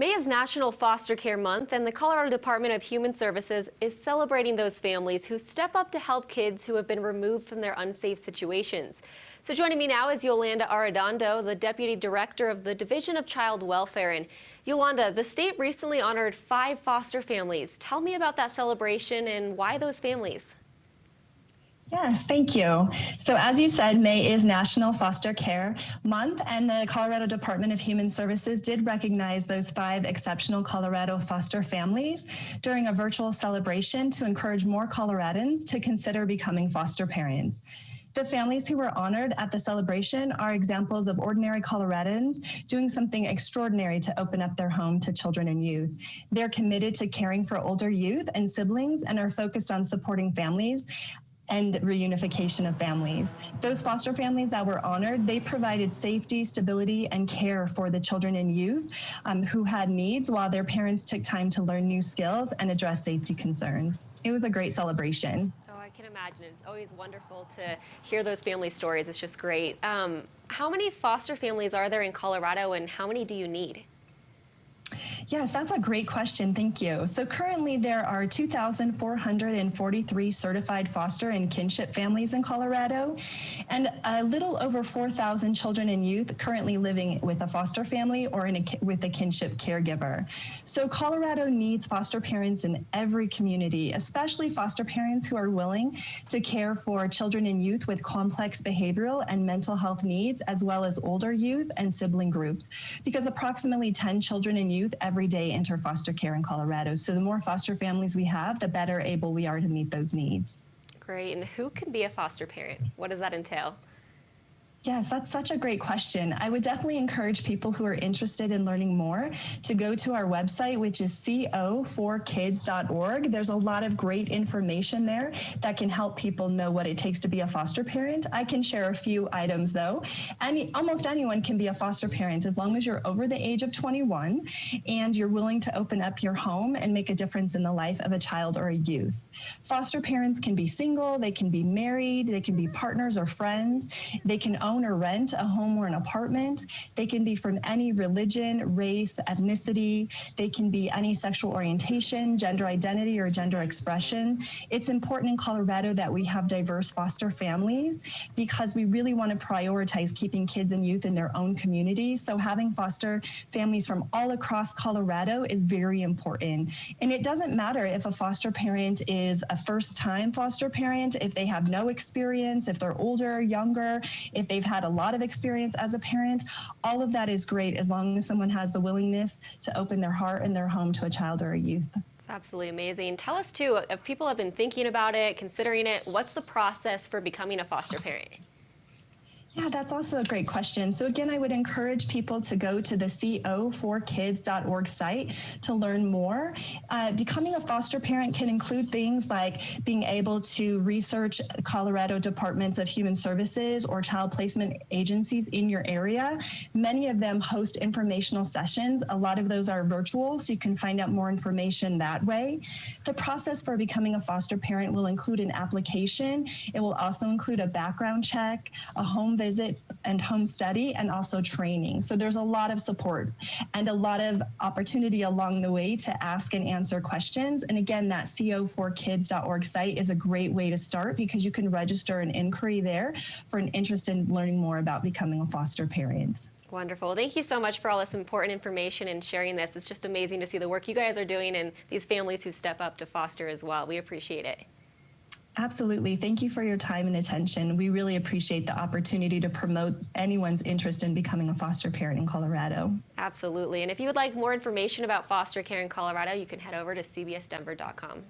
May is National Foster Care Month, and the Colorado Department of Human Services is celebrating those families who step up to help kids who have been removed from their unsafe situations. So joining me now is Yolanda Arredondo, the Deputy Director of the Division of Child Welfare. And Yolanda, the state recently honored 5 foster families. Tell me about that celebration and why those families. Yes, thank you. So as you said, May is National Foster Care Month, and the Colorado Department of Human Services did recognize those 5 exceptional Colorado foster families during a virtual celebration to encourage more Coloradans to consider becoming foster parents. The families who were honored at the celebration are examples of ordinary Coloradans doing something extraordinary to open up their home to children and youth. They're committed to caring for older youth and siblings and are focused on supporting families and reunification of families. Those foster families that were honored, they provided safety, stability, and care for the children and youth who had needs while their parents took time to learn new skills and address safety concerns. It was a great celebration. Oh, I can imagine. It's always wonderful to hear those family stories. It's just great. How many foster families are there in Colorado, and how many do you need? Yes, that's a great question. Thank you. So currently there are 2,443 certified foster and kinship families in Colorado, and a little over 4,000 children and youth currently living with a foster family or with a kinship caregiver. So Colorado needs foster parents in every community, especially foster parents who are willing to care for children and youth with complex behavioral and mental health needs, as well as older youth and sibling groups, because approximately 10 children and youth every day enter foster care in Colorado. So the more foster families we have, the better able we are to meet those needs. Great. And who can be a foster parent? What does that entail? Yes, that's such a great question. I would definitely encourage people who are interested in learning more to go to our website, which is co4kids.org. There's a lot of great information there that can help people know what it takes to be a foster parent. I can share a few items though. Almost anyone can be a foster parent as long as you're over the age of 21 and you're willing to open up your home and make a difference in the life of a child or a youth. Foster parents can be single, they can be married, they can be partners or friends, they can own or rent a home or an apartment. They can be from any religion, race, ethnicity. They can be any sexual orientation, gender identity, or gender expression. It's important in Colorado that we have diverse foster families because we really want to prioritize keeping kids and youth in their own communities. So having foster families from all across Colorado is very important. And it doesn't matter if a foster parent is a first-time foster parent, if they have no experience, if they're older, younger, if they've had a lot of experience as a parent. All of that is great as long as someone has the willingness to open their heart and their home to a child or a youth. It's absolutely amazing. Tell us too, if people have been thinking about it, considering it, what's the process for becoming a foster parent? Yeah, that's also a great question. So again, I would encourage people to go to the co4kids.org site to learn more. Becoming a foster parent can include things like being able to research Colorado Departments of Human Services or child placement agencies in your area. Many of them host informational sessions. A lot of those are virtual, so you can find out more information that way. The process for becoming a foster parent will include an application. It will also include a background check, a home visit and home study, and also training. So there's a lot of support and a lot of opportunity along the way to ask and answer questions. And again, that co4kids.org site is a great way to start because you can register an inquiry there for an interest in learning more about becoming a foster parent. Wonderful. Thank you so much for all this important information and sharing this. It's just amazing to see the work you guys are doing and these families who step up to foster as well. We appreciate it. Absolutely. Thank you for your time and attention. We really appreciate the opportunity to promote anyone's interest in becoming a foster parent in Colorado. Absolutely. And if you would like more information about foster care in Colorado, you can head over to cbsdenver.com.